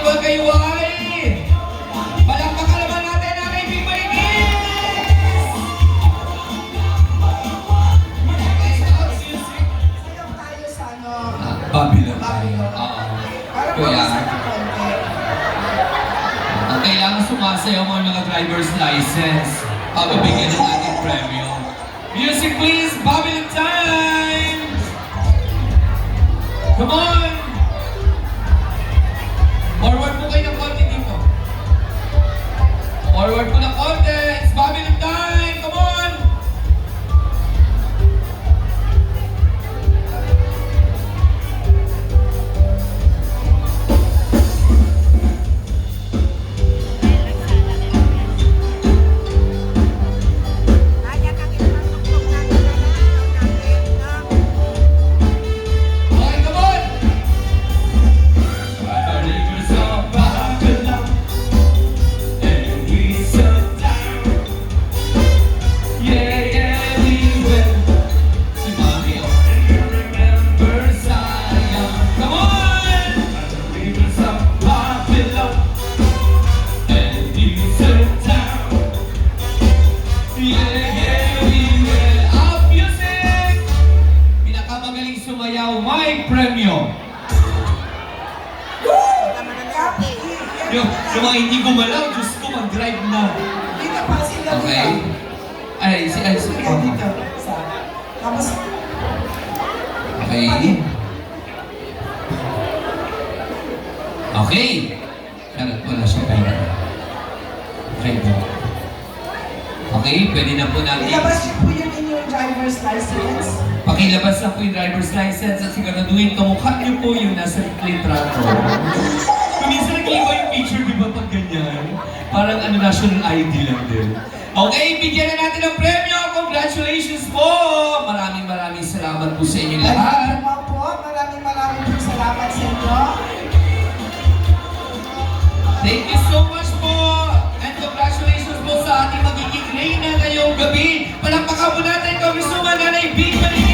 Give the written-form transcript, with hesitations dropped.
magkayway! Palakpakan naman natin ang Big Maygis! Sayaw tayo sa ano. Babylon. Babylon. Oo. Para Kuya, mag-isa na konti. ang kailangan sumasayaw mo ang mga driver's license. Pabibigyan ng ating premyo. Music please, Babylon time! Come on! Forward po kayo ng konti dito. Forward po ng konti. It's Babylon time! Come on! Okay, come on! Believers of Babylon, and we sit down. Yeah, yeah, we will. Si Mami, oh. And you remember Zion. Come on! Believers of Babylon, and we sit down. Yeah, yeah, we will. Out music! Pinakamagaling sumayaw, may premyo. Yung mga hindi gumalaw, Diyos ko, mag-drive na. Dito pa sila Okay. dito. Ay, si Sila dito. Tapos, Okay. Okay. Karat wala siya kaya. Okay po. Okay, pwede na po natin. ilabas niyo po yun in your driver's license. Pakilabas na po yung driver's license at siguraduhin kamukha niyo po yung nasa litrato. Kung minsan nag-iiba yung picture, di ba, pag ganyan? Parang ano, national ID lang din. Okay, bigyan na natin ng premyo. Congratulations po! Maraming salamat po sa inyo lahat. Maraming po salamat sa inyo. Thank you so much po! And congratulations po sa ating magiging reyna ngayong gabi. Palakpakan po natin, Congresswoman Nanay Big Maligay!